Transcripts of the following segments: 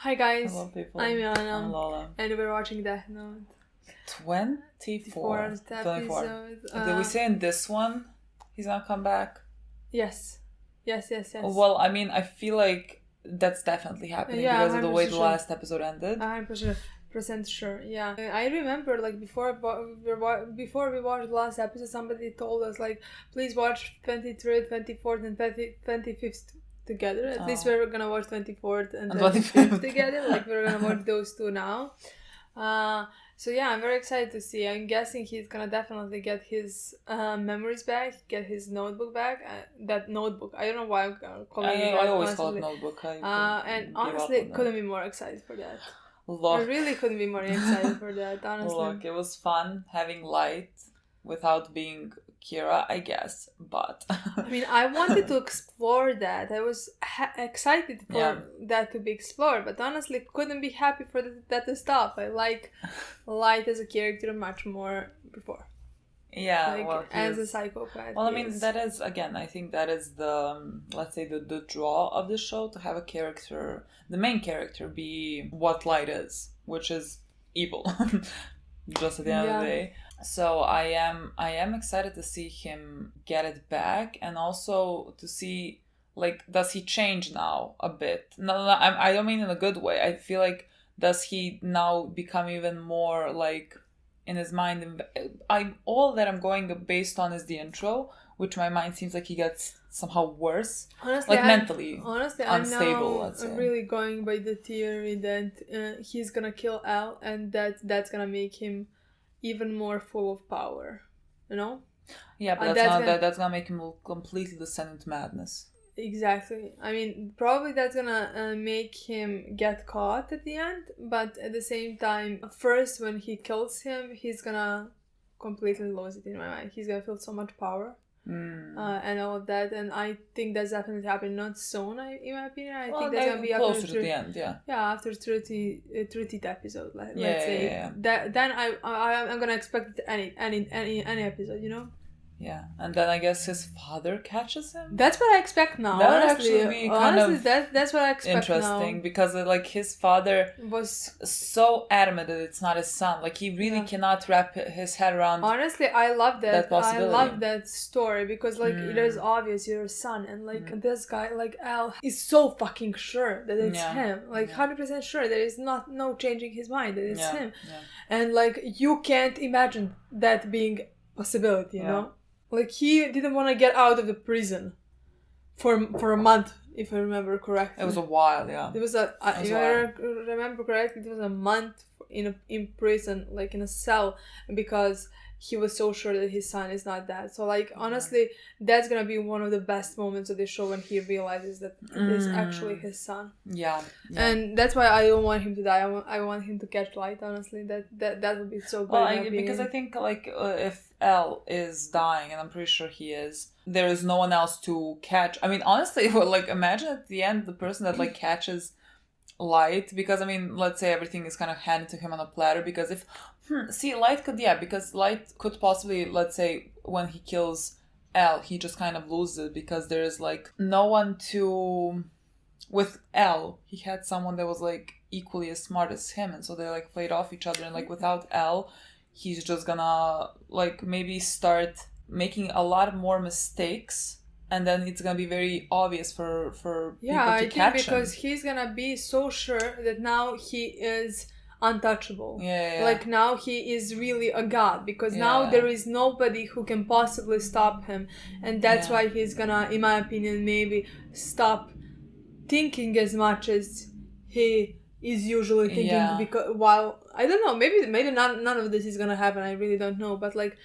Hi guys, Hello people. I'm I'm Lola. and we're watching Death Note. 24. 24. Episode. Did we say in this one he's gonna come back? Yes. Well, I mean, I feel like that's definitely happening because of the way the last episode ended. 100% sure. Yeah, I remember like before we watched the last episode, somebody told us like, please watch 23rd, 24th, and 25th together. At least we're gonna watch 24th and 25th together. Like we're gonna watch those two now. So yeah, I'm very excited to see. I'm guessing he's gonna definitely get his memories back, get his notebook back. That notebook, I don't know why I'm calling it that. I always call it notebook. And honestly, couldn't be more excited for that. Look, I really couldn't be more excited for that, honestly. Look, it was fun having light without being Kira, I guess, but... I mean, I wanted to explore that. I was excited for that to be explored, but honestly, couldn't be happy for that to stop. I like Light as a character much more before. Yeah, like, well, as a psychopath. Well, I mean, that is, again, I think that is the, let's say, the draw of the show, to have a character, the main character, be what Light is, which is evil, just at the end of the day. So I am excited to see him get it back, and also to see, like, does he change now a bit? No, I don't mean in a good way. I feel like, does he now become even more, like... in his mind, all that I'm going based on is the intro, which my mind seems like he gets somehow worse, honestly, like mentally I'm unstable. Let's say. really going by the theory that he's gonna kill Al, and that's gonna make him even more full of power, you know? Yeah, but that's gonna make him completely descend into madness. Exactly. I mean, probably that's gonna make him get caught at the end, but at the same time, first when he kills him, he's gonna completely lose it in my mind. He's gonna feel so much power and all of that, and I think that's definitely happening. Not soon, in my opinion. I think that's gonna be closer to the end. Yeah, after 30th episode. Let's say. Yeah. That then I'm gonna expect any episode, you know. Yeah, and then I guess his father catches him. That's what I expect now. That would honestly, actually be kind of that's what I expect interesting now. Because like his father was so adamant that it's not his son. Like he really cannot wrap his head around. Honestly, I love that. I love that story because like it is obvious you're a son, and like this guy like Al is so fucking sure that it's him. Like 100% sure that it's no changing his mind that it's him. Yeah. And like you can't imagine that being possibility, you know? Like, he didn't want to get out of the prison for a month, if I remember correctly. It was a while, yeah. It was if I remember correctly, it was a month in prison, like in a cell, because he was so sure that his son is not dead. So, like, honestly, that's gonna be one of the best moments of the show when he realizes that it is actually his son. Yeah. And that's why I don't want him to die. I want him to catch Light, honestly. That would be so good. Well, because I think, like, if L is dying, and I'm pretty sure he is, there is no one else to catch. I mean, honestly, like, imagine at the end the person that, like, catches Light, because I mean, let's say everything is kind of handed to him on a platter, because if Light could, because Light could possibly, let's say when he kills L, he just kind of loses it, because there is like no one to... With L, he had someone that was like equally as smart as him, and so they like played off each other, and like without L, he's just gonna like maybe start making a lot more mistakes. And then it's gonna be very obvious for people to catch him. Because he's gonna be so sure that now he is untouchable. Yeah. Like now he is really a god, because now there is nobody who can possibly stop him, and that's why he's gonna, in my opinion, maybe stop thinking as much as he is usually thinking. Because while I don't know, maybe none of this is gonna happen. I really don't know, but like.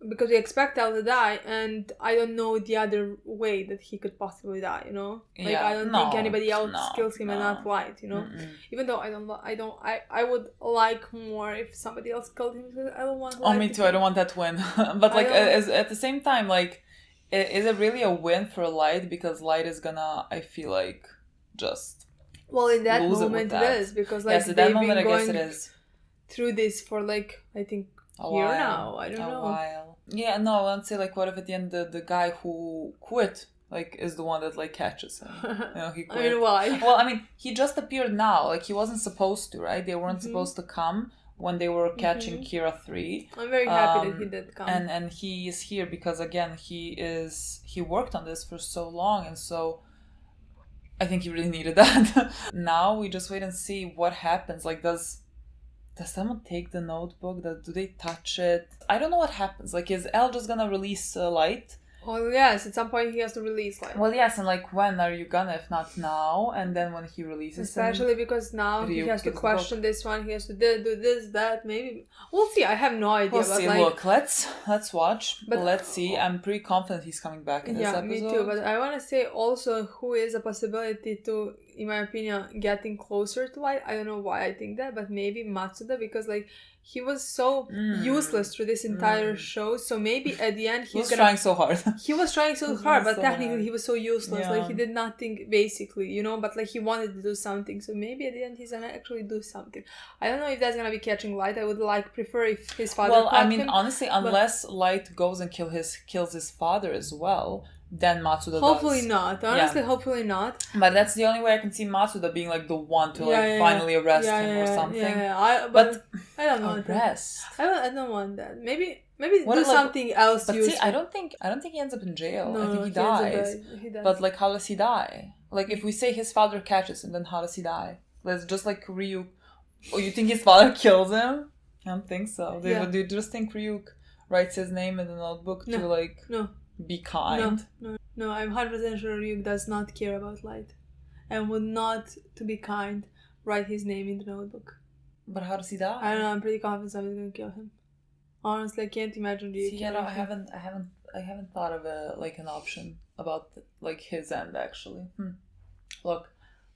Because we expect Al to die, and I don't know the other way that he could possibly die, you know? Like, I don't think anybody else kills him and not Light, you know? Even though I would like more if somebody else killed him, because I don't want Light. Oh, me too, I don't want that to win. But like, at the same time, like, is it really a win for Light? Because Light is gonna, I feel like, just well, in that moment it is, because like, they've been going through this for like, I think, a while. I don't know. Yeah, no, I want to say, like, what if at the end the guy who quit like is the one that like catches him. He quit. I mean, why? Well, I mean, he just appeared now. Like he wasn't supposed to, right? They weren't supposed to come when they were catching Kira 3. I'm very happy that he did come. And he is here because again he worked on this for so long, and so I think he really needed that. Now we just wait and see what happens. Like does someone take the notebook? Do they touch it? I don't know what happens. Like is L just gonna release light? Well, yes, at some point he has to release light. Well, yes, and like when are you gonna, if not now? And then when he releases especially because now he has to question this one, he has to do this, that, maybe. We'll see, I have no idea. We'll but see, like, look, let's watch. But let's see, I'm pretty confident he's coming back in this episode. Yeah, me too, but I want to say also who is a possibility to, in my opinion, getting closer to light. I don't know why I think that, but maybe Matsuda, because like he was so useless through this entire show, so maybe at the end he was trying so hard. He was trying so hard, but technically he was so useless. Like he did nothing basically, but like he wanted to do something. So maybe at the end he's gonna actually do something. I don't know if that's gonna be catching light. I would prefer if his father. Well, I mean, honestly, unless light goes and kills his father as well, then Matsuda hopefully does. Not. Honestly, hopefully not. But that's the only way I can see Matsuda being like the one to finally arrest him or something. But I don't know. Arrest. I don't want that. Maybe do something else. But see, I don't think he ends up in jail. I think he dies. He does. But like, how does he die? Like, if we say his father catches him, then how does he die? Let's just like Ryuk. Oh, you think his father kills him? I don't think so. Do you just think Ryuk writes his name in the notebook to like be kind? No, I'm 100% sure Ryuk does not care about light, and would not, to be kind, write his name in the notebook. But how does he die? I don't know. I'm pretty confident somebody's gonna kill him. Honestly, I can't imagine Ryuk. See, I haven't thought of an option about like his end actually. Look,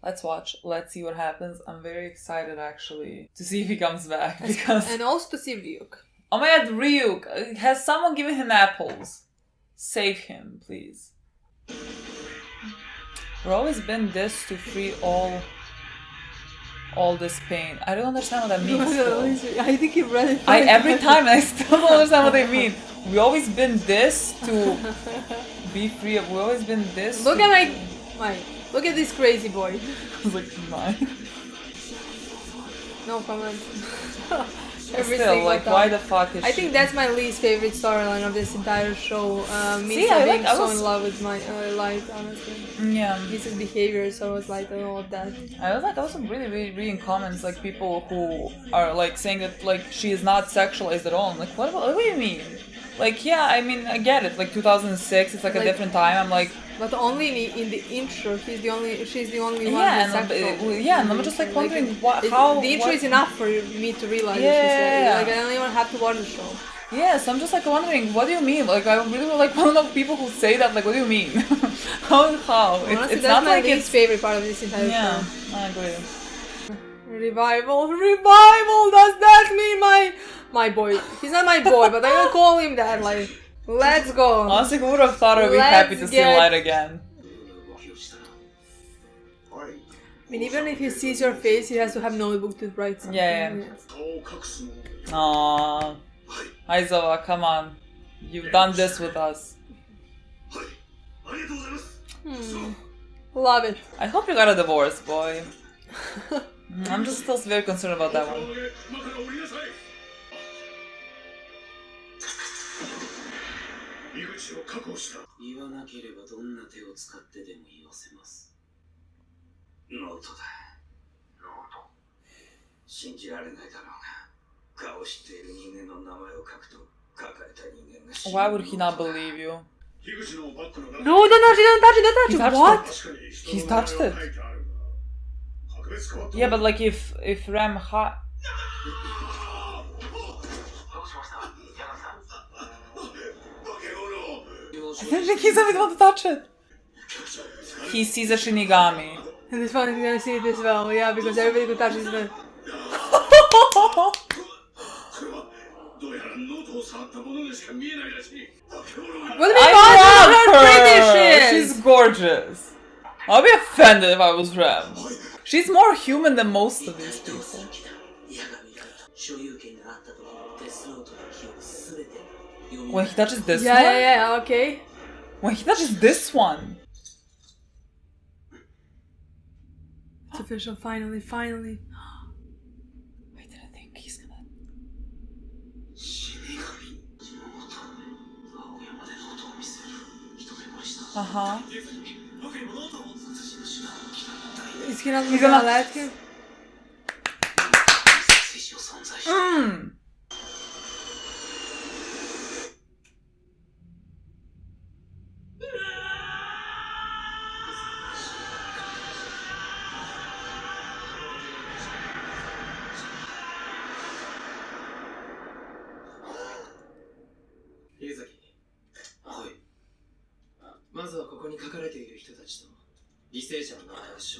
let's watch. Let's see what happens. I'm very excited actually to see if he comes back and also to see Ryuk. Oh my god, Ryuk! Has someone given him apples? Save him, please. We've always been this to free all this pain. I don't understand what that means. I think you've read it. Every time I still don't understand what they mean. We always been this to be free of. We always been this. Look at this crazy boy. I was like, mine. No comment. Still, like, why the fuck is I think that's my least favorite storyline of this entire show. Misa being so in love with my Light, honestly. Yeah. Misa's behavior, so it's like all of that. I was really reading comments, like people who are like saying that like she is not sexualized at all. I'm like, what do you mean? Like, yeah, I mean, I get it. Like 2006, it's like a different time. I'm like. But only in the intro, she's the only one. And I'm just like wondering how. The intro is enough for me to realize. Like I don't even have to watch the show. Yeah, so I'm just like wondering, what do you mean? Like I really like one of the people who say that. Like, what do you mean? how? Honestly, it's that's not my like least favorite part of this entire show. Yeah, I agree. Revival. Does that mean my boy? He's not my boy, but I'm gonna call him that. Like. Let's go. Honestly, who would have thought I would be happy to see Light again? I mean, even if he sees your face, he has to have notebook to write something. Yeah. Aww. Aizawa, come on. You've done this with us. Love it. I hope you got a divorce, boy. I'm just still very concerned about that one. Why would he not believe you? No, don't touch it. What? He's touched it. Yeah, but like if Rem I didn't think he's even want to touch it. He sees a Shinigami. And it's funny, he's gonna see it as well, yeah, because everybody who touches it. What do you mean? Her? She's gorgeous. I'll be offended if I was Rem. She's more human than most of these people. When he touches this one? Yeah, okay. When he touches this one. It's official, finally. I didn't think he's gonna... Uh-huh. He's gonna let him?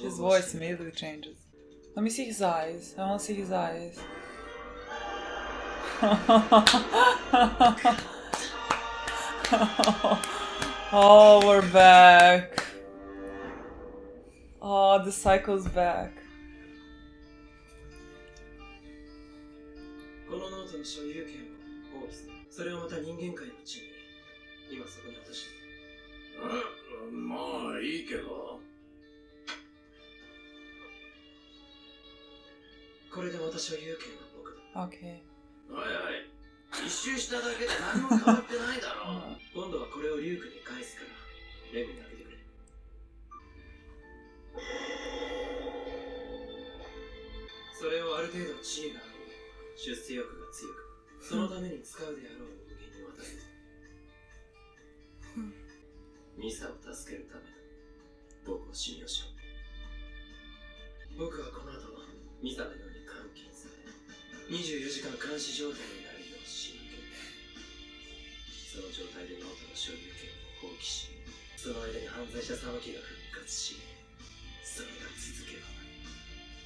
His voice immediately changes. Let me see his eyes. I want to see his eyes. Oh, we're back. Oh, the cycle's back. Okay. 一周しただけで何も変わってないだろう。今度はこれをリュウクに返すから、レムにあげてくれ。それをある程度地位があり、出世欲が強く、そのために使うであろう人間に渡せ。ミサを助けるためだ。僕を信用しろ。僕はこの後、ミサのように監禁され、24時間監視状態になるよう進言。その状態でノートの所有権を放棄し、その間に犯罪者騒ぎが復活し、それが続けば、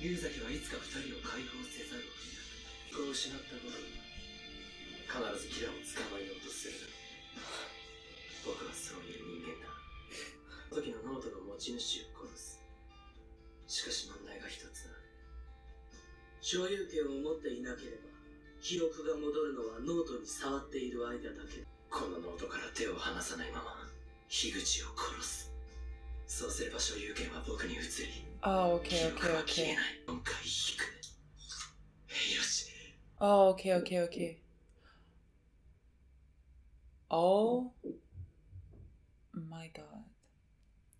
龍崎はいつか2人を解放せざるを得なく、こう失ったことに必ずキラを捕まえようとする。僕はそういう人間だ。時のノートの持ち主を殺す。しかし問題が一つある。所有権を持っていなければ、記憶が戻るのはノートに触っている間だけ。このノートから手を離さないまま、樋口を殺す。そうすれば所有権は僕に移り、Oh, okay, 記憶 okay, は消え okay. ない。今回引く。よし。Oh, okay, okay, okay. Oh my god.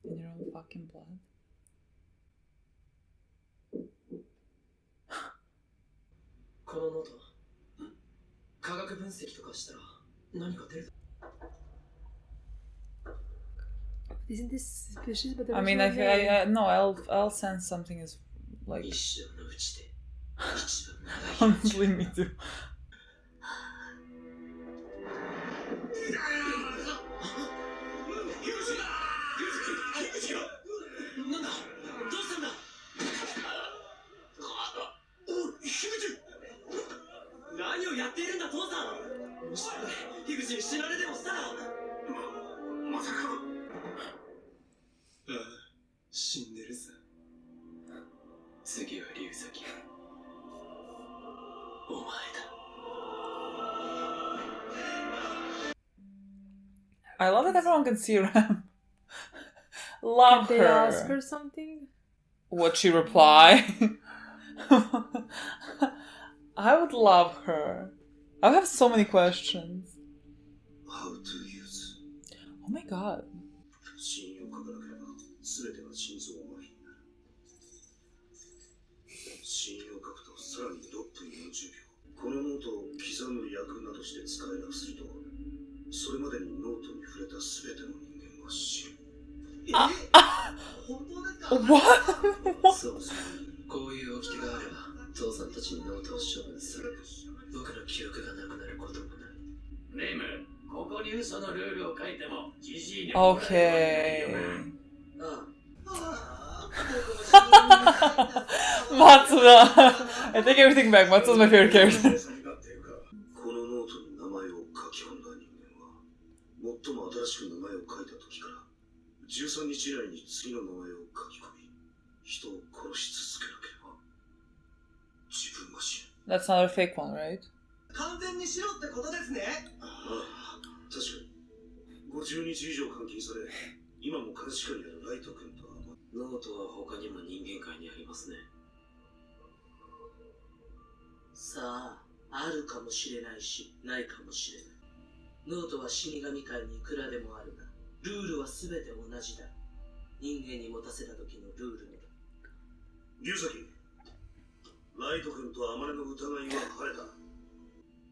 In your own fucking blood. このノート、科学分析とかしたら何か出る。 Isn't this suspicious? But I mean, no, I'll sense something is like. 一生のうちで一番長い。 Honestly, me too. なんだ、どうしたんだ。何をやっているんだ、父さん。もし樋口に死なれでもしたら。まさか。ああ、死んでるさ。次は龍崎。お前だ。 I love that everyone can see Ram. Love Did they her. ask her something? Would she reply? I would love her. I have so many questions. How to use. Oh my god. 信用書かなければ全てが心臓麻痺になる。信用書くとさらに6分40秒。このノートを刻む役などして使えなくすると、それまでにノートに触れた全ての人間が死ぬ。本当ですか？ What? そうそう。こういう掟があれば、父さんたちにノートを処分する。僕の記憶がなくなることもない。レム、ここに嘘のルールを書いても、じじいにもらえるよね。Matsuda. I take everything back. Matsuda's my favorite character. このノートに名前を書き込んだ人間は、最も新しく名前を書いた時から13日以内に次の名前を書き込み、人を殺し続けなければ自分が死ぬ。 That's not a fake one, right? 完全にしろってことですね。ああ、確かに50日以上監禁され、今も監視下にあるライト君とはノートは他にも人間界にありますね。さあ、あるかもしれないし、ないかもしれない。ノートは死神界にいくらでもあるが、ルールは全て同じだ。人間に持たせた時のルールもだ。龍崎、ライト君とアマネの疑いは晴れた。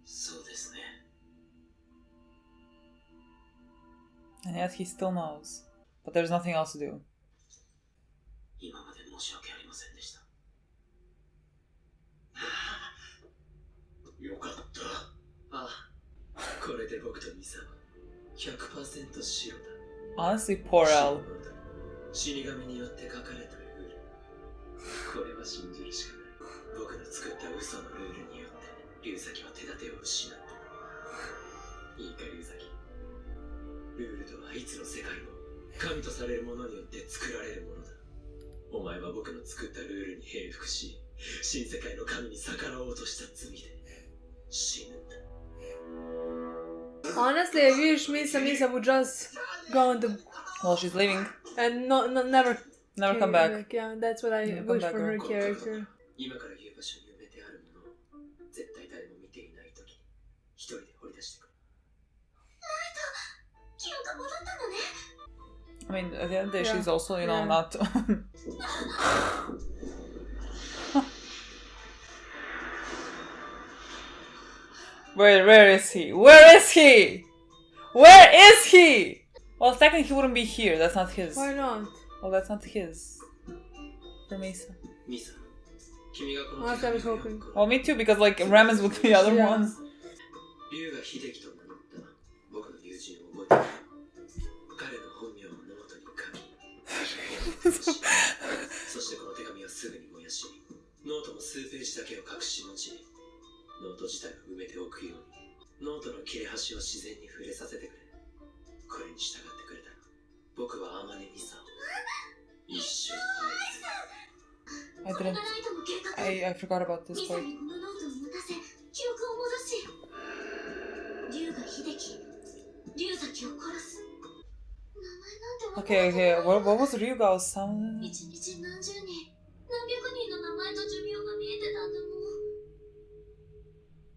そうですね。And yet he still knows. But there's nothing else to do. 今まで申し訳ありませんでした。よかった。ああ、これで僕とミサは 100% 白だ。Honestly, poor L. 死神によって書かれたルール。これは信じるしかない。僕の作った嘘のルールによって龍崎は手立てを失った。いいか龍崎。ルールとはいつの世界も神とされるものによって作られるものだ。お前は僕の作ったルールに平服し、新世界の神に逆らおうとした罪で死ぬんだ。Honestly, I wish Misa would just go on the Well, she's leaving. and never come back. Like, yeah, that's what I wish for her character. 今から言う場所に埋めてあるものを絶対誰も見ていないときに一人で掘り出してくれ。ライト、記憶が戻ったのね。I mean, at the end of the day, Yeah. she's also, you know, Yeah. not. Where is he? Where is he? Where is he? Well, technically, he wouldn't be here. That's not his. Why not? Well, that's not his. For Misa. ミサ、君がこの Honestly, I was hoping. Well, me too, because like Ram is with the other Yeah. ones. 龍が秀樹と名乗った僕の友人を覚えている。彼の本名をノートに書きそしてこの手紙をすぐに燃やし、ノートも数ページだけを隠し持ち、ノート自体を埋めておくように、ノートの切れ端を自然に触れさせてくれ。これに従ってくれたら、僕はアマネミサを一生愛する。 I forgot about this part. Okay, what was Ryuga's sound?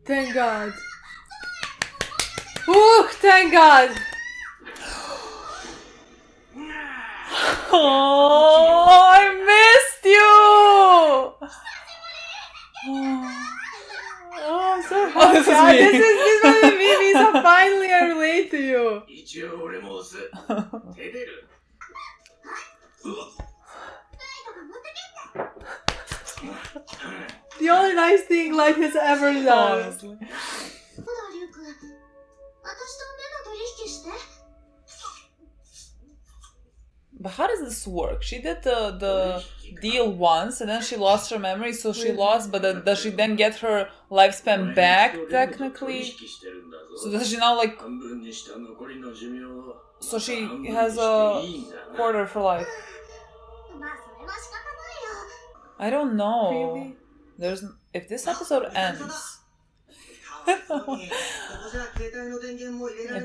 Thank God. Ooh, thank God. Oh, I missed you! Oh, I'm so happy. This is me. This was me. Misa, finally I relate to you. 一応俺も押す。手出る。The only nice thing Light has ever done. Honestly. But how does this work? She did the deal once and then she lost her memory, so she lost, but then, does she then get her lifespan back, technically? So does she now, like... So she has a quarter for life. I don't know. Really? There's... If this episode ends... if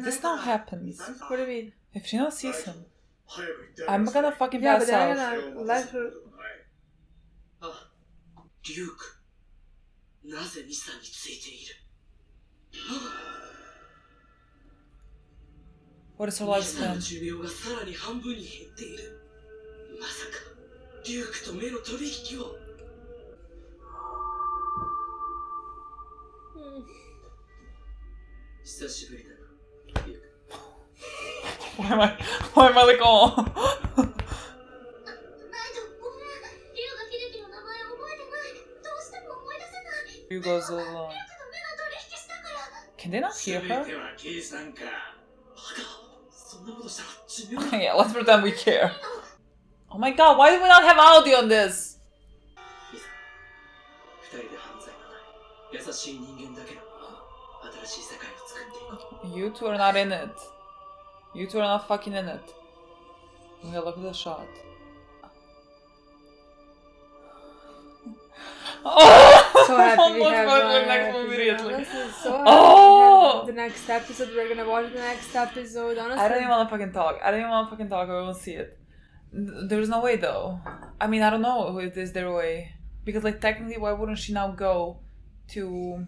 this now happens... What do you mean? If she now sees him... I'm gonna fucking Yeah, pass but out. they're gonna let her. リュウク、なぜミサについている。 What is her ミサの lifespan? 寿命がさらに半分に減っている。まさかリュウクと目の取引を。久しぶりだな、リュウク。 Why am I like, oh? Ryuga's alone. Can they not hear her? Yeah, let's pretend we care. Oh my god, why do we not have audio on this? You two are not in it. You two are not fucking in it. Okay, look at the shot. Oh! So happy we Let's have go to the next movie immediately. Honestly, so happy Oh! we have the next episode. We're gonna watch the next episode. Honestly, I don't even want to fucking talk. I won't see it. There's no way though. I mean, I don't know if is there a way. Because like technically, why wouldn't she now go to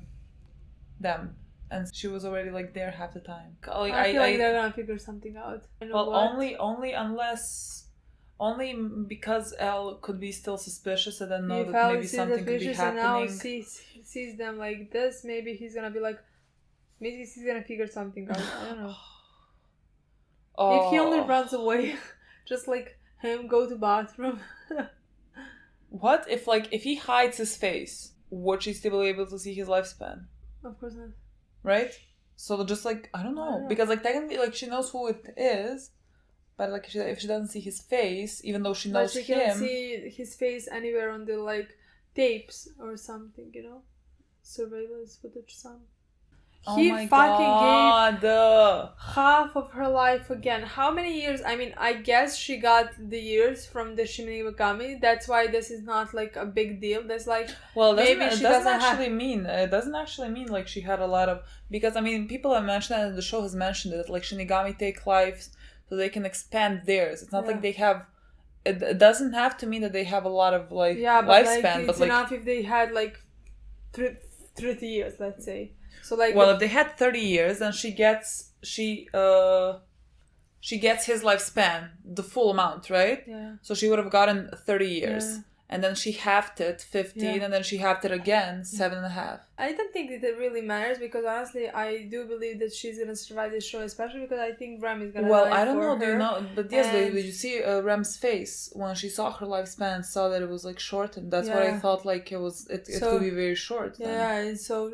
them? And she was already like there half the time. Like, I feel like they're gonna figure something out. Well, only because Elle could be still suspicious and then know if that maybe something could be happening. And now sees them like this, maybe he's gonna be like, maybe he's gonna figure something out. I don't know. If he only runs away, just like him go to bathroom. What if he hides his face? Would she still be able to see his lifespan? Of course not. Right? So just like I don't know. Because like technically like she knows who it is, but like if she doesn't see his face, even though she knows him, but she can see his face anywhere on the like tapes or something, you know, surveillance footage. He fucking gave half of her life again. How many years? I mean, I guess she got the years from the Shinigami. That's why this is not like a big deal. That's like it doesn't actually mean like she had a lot of, because I mean people have mentioned that, and the show has mentioned that like Shinigami take lives so they can expand theirs. It's not like they have. It doesn't have to mean that they have a lot of like lifespan. It's enough if they had like 30 years, let's say. So like, well, if they had 30 years, then she gets his lifespan, the full amount, right? Yeah. So she would have gotten 30 years. Yeah. And then she halved it 15, and then she halved it again 7.5. I don't think that it really matters, because honestly, I do believe that she's gonna survive this show, especially because I think Rem is gonna. Well, I don't know. Do you know? But yes, did you see Rem's face when she saw her lifespan? Saw that it was like shortened. That's what I thought. Like it was. It could be very short. Then. Yeah, and so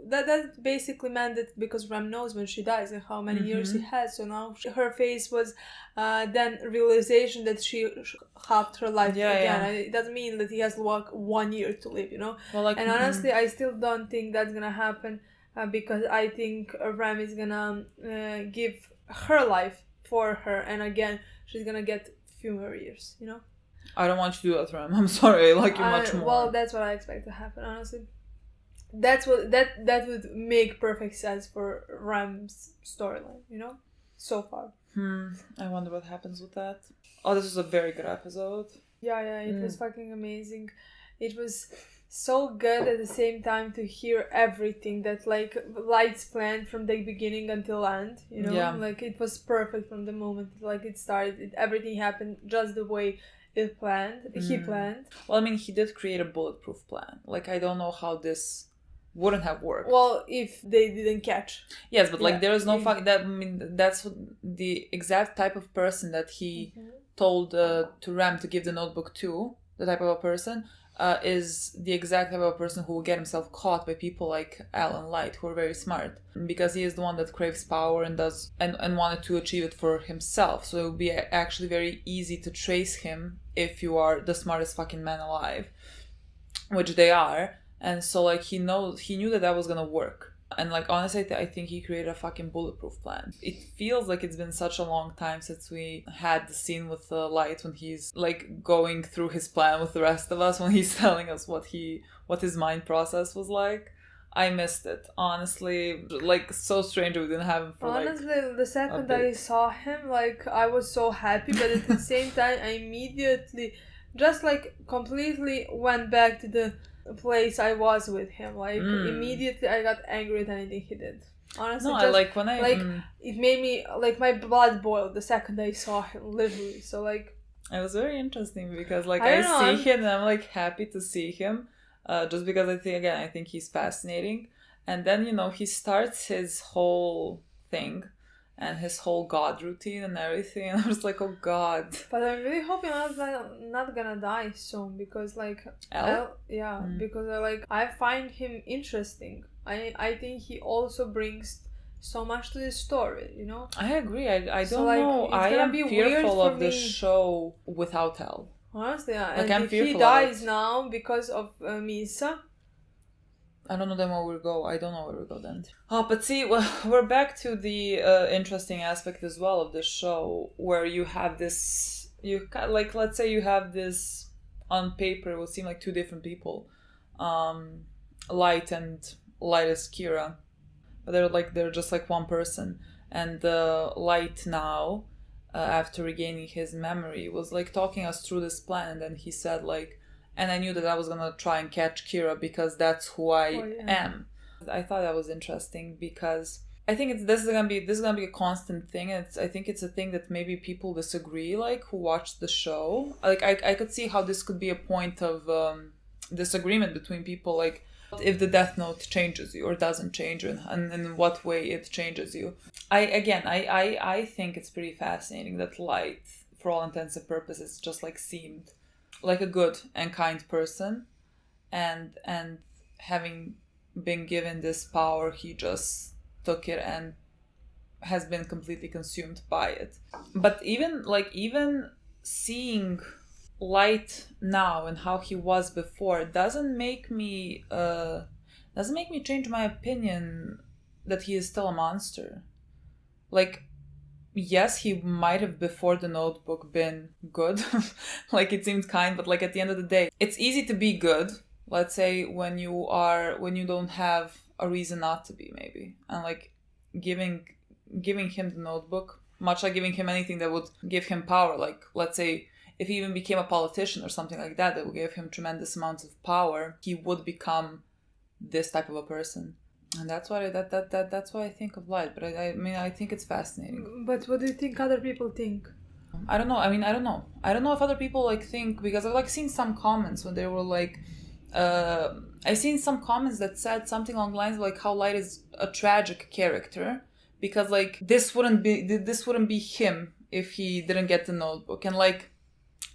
that basically meant that because Rem knows when she dies and how many years he has. So now her face was then realization that she halved her life again. Yeah. It doesn't mean that he has to walk 1 year to live, you know. Well, like, and honestly, I still don't think that's gonna happen because I think Ram is gonna give her life for her, and again, she's gonna get few more years, you know. I don't want you to do that, Ram. I'm sorry. I like you much more. Well, that's what I expect to happen. Honestly, that's what that would make perfect sense for Ram's storyline, you know. So far. I wonder what happens with that. Oh, this was a very good episode. Yeah, it was fucking amazing. It was so good at the same time to hear everything that like Light's planned from the beginning until end, you know. Yeah. Like it was perfect from the moment like it started. Everything happened just the way he planned. Well, I mean, he did create a bulletproof plan. Like I don't know how this wouldn't have worked. Well, if they didn't catch. Yes, but like there is no that. I mean, that's the exact type of person that he told to Ram to give the notebook to. The type of a person is the exact type of a person who will get himself caught by people like Al and Light, who are very smart, because he is the one that craves power and does and wanted to achieve it for himself. So it would be actually very easy to trace him if you are the smartest fucking man alive, which they are. And so, like, he knew that was gonna work. And, like, honestly, I think he created a fucking bulletproof plan. It feels like it's been such a long time since we had the scene with Light when he's, like, going through his plan with the rest of us, when he's telling us what his mind process was like. I missed it, honestly. Like, so strange we didn't have him for, honestly, the second I saw him, like, I was so happy, but at the same time, I immediately just, like, completely went back to the place I was with him. Like immediately I got angry at anything he did. Honestly, it made me like my blood boiled the second I saw him, literally. So like it was very interesting because like I see him and I'm like happy to see him just because I think he's fascinating. And then, you know, he starts his whole thing and his whole god routine and everything, and I was like, oh god. But I'm really hoping I'm not gonna die soon, because like because I find him interesting. I think he also brings so much to the story, you know. I agree. I don't know. I am fearful of the show without Elle. Honestly, like, and if he dies now because of Misa, I don't know then where we'll go. I don't know where we'll go then. Oh, but see, well, we're back to the interesting aspect as well of this show, where you have this, let's say you have this, on paper, it would seem like two different people. Light is Kira. But they're just like one person. And Light now after regaining his memory, was like talking us through this plan, and then he said like, and I knew that I was gonna try and catch Kira because that's who I am. I thought that was interesting because I think this is gonna be a constant thing. I think it's a thing that maybe people disagree, like who watched the show. Like I could see how this could be a point of disagreement between people, like if the Death Note changes you or doesn't change you, and in what way it changes you. I think it's pretty fascinating that Light, for all intents and purposes, just like seemed like a good and kind person, and having been given this power, he just took it and has been completely consumed by it. But even seeing Light now and how he was before doesn't make me change my opinion that he is still a monster. Like, yes, he might have before the Notebook been good, like it seemed kind, but like at the end of the day, it's easy to be good, let's say, when you don't have a reason not to be, maybe. And like giving him the Notebook, much like giving him anything that would give him power, like let's say if he even became a politician or something like that would give him tremendous amounts of power, he would become this type of a person. And that's why that's why I think of Light. But I mean, I think it's fascinating. But what do you think other people think? I don't know. I mean, I don't know. I don't know if other people like think, because I've like seen some comments when they were like, I seen some comments that said something along the lines of like how Light is a tragic character because like this wouldn't be him if he didn't get the Notebook. And like,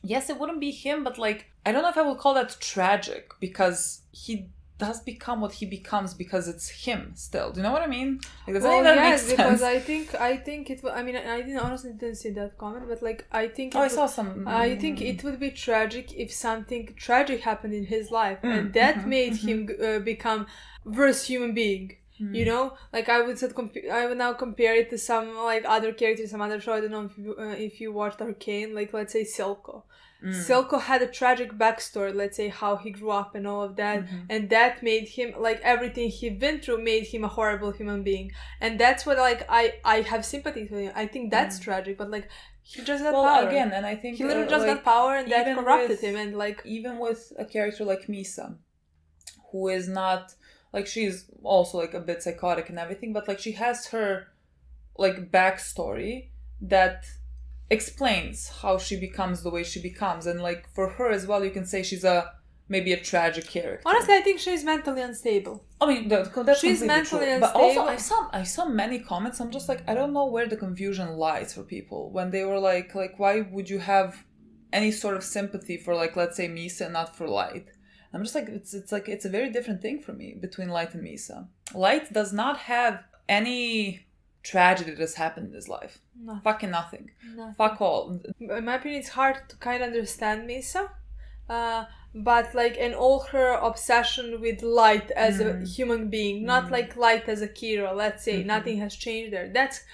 yes, it wouldn't be him, but like I don't know if I would call that tragic, because he does become what he becomes because it's him still. Do you know what I mean? Like, does that make sense? Because I think it. I mean, I didn't see that comment, but like I think. I saw some. I think it would be tragic if something tragic happened in his life, and that made him become worse human being. You know, like I would now compare it to some like other characters, some other show. I don't know if you watched Arcane, like let's say Silco. Silco had a tragic backstory, let's say how he grew up and all of that, and that made him, like everything he went through made him a horrible human being, and that's what like I have sympathy for him. I think that's tragic, but like he just got power again, and I think he literally just got power, and that corrupted him. And like even with a character like Misa, who is not like, she's also like a bit psychotic and everything, but like she has her like backstory that explains how she becomes the way she becomes, and like for her as well, you can say she's maybe a tragic character. Honestly, I think she's mentally unstable. I mean, that's she's mentally true. unstable. But also, I saw many comments. I'm just like, I don't know where the confusion lies for people when they were like why would you have any sort of sympathy for like, let's say, Misa and not for Light? I'm just like, it's a very different thing for me between Light and Misa. Light does not have any tragedy that has happened in his life. Nothing. Fucking nothing. Fuck all. In my opinion, it's hard to kind of understand Misa, but like, and all her obsession with Light as a human being, not like Light as a Kira, let's say. Nothing has changed there. That's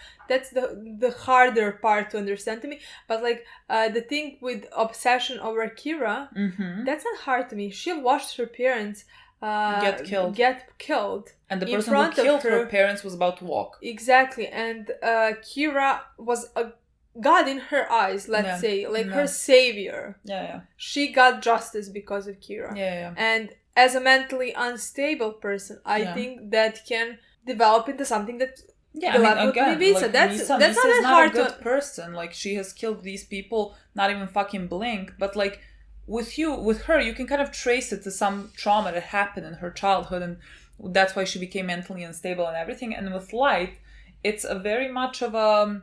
the harder part to understand to me. But like the thing with obsession over Kira, that's not hard to me. She watched her parents get killed. And the person who killed her parents was about to walk. Exactly. And Kira was a god in her eyes, let's say. Like her savior. Yeah. She got justice because of Kira. Yeah. And as a mentally unstable person, I think that can develop into something that... Yeah, I mean, again, Misa. That's not that hard. Not a good person. Like, she has killed these people, not even fucking blink. But like, with her, you can kind of trace it to some trauma that happened in her childhood, and that's why she became mentally unstable and everything. And with Light, it's a very much of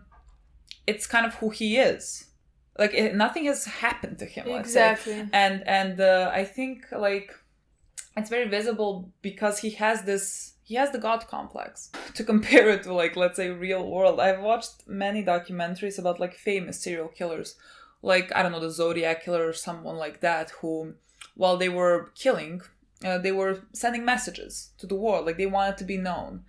it's kind of who he is. Like, nothing has happened to him. Exactly. Let's say. And I think like it's very visible because he has the god complex. To compare it to like, let's say, real world, I've watched many documentaries about like famous serial killers, like, I don't know, the Zodiac killer or someone like that, who, while they were killing, they were sending messages to the world, like they wanted to be known.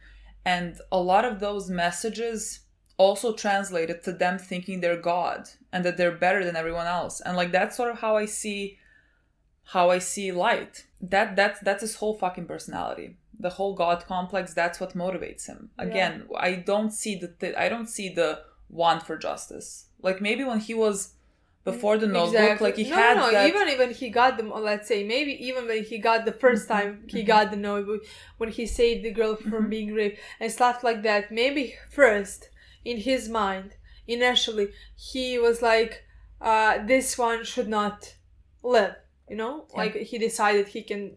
And a lot of those messages also translated to them thinking they're God and that they're better than everyone else. And like, that's sort of how I see Light. That's his whole fucking personality. The whole God complex, that's what motivates him. Again, I don't see the want for justice. Like maybe when he was before the notebook, like he had that... even when he got them, let's say, maybe even when he got the first time he got the notebook, when he saved the girl from being raped and stuff like that, maybe first, in his mind, initially, he was like, this one should not live. You know, like he decided he can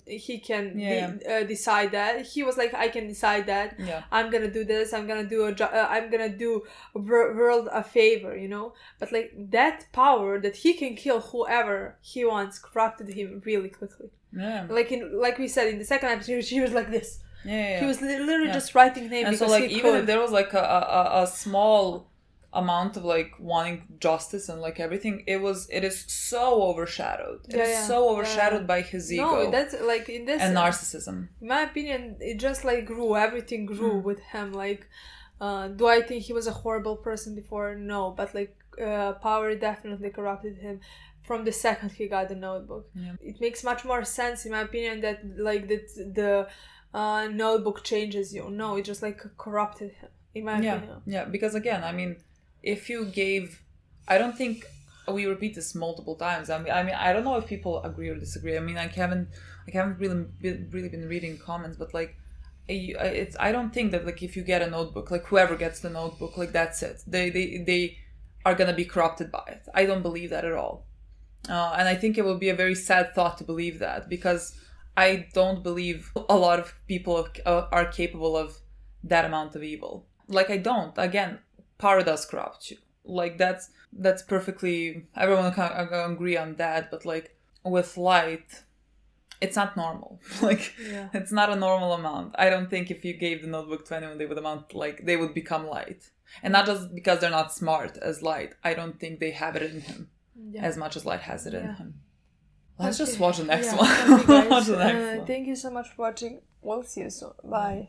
decide that. He was like, I can decide that. Yeah. I'm gonna do this. I'm gonna do I'm gonna do world a favor. You know, but like that power that he can kill whoever he wants corrupted him really quickly. Yeah. Like we said in the second episode, he was like this. Yeah. He was literally just writing names. And so like even if there was like a small amount of like wanting justice and like everything, it is so overshadowed. So overshadowed by his ego. No, that's like in this and narcissism. In my opinion, it just like grew. Everything grew with him. Like, do I think he was a horrible person before? No, but like power definitely corrupted him from the second he got the notebook. Yeah. It makes much more sense in my opinion that like the notebook changes you. No, it just like corrupted him. In my opinion. Yeah, because again, I mean, if you gave, I don't think we repeat this multiple times. I mean, I don't know if people agree or disagree. I mean, I haven't really been reading comments, but like, I don't think that like if you get a notebook, like whoever gets the notebook, like that's it. They are gonna be corrupted by it. I don't believe that at all, and I think it would be a very sad thought to believe that, because I don't believe a lot of people are capable of that amount of evil. Like I don't. Again, power does corrupt you. Like that's perfectly, everyone can agree on that. But like with light, it's not normal. Like it's not a normal amount. I don't think if you gave the notebook to anyone, they would become light. And not just because they're not smart as light. I don't think they have it in him as much as light has it in him. Let's just watch the next one. Thank you guys. Thank you so much for watching. We'll see you soon. Bye.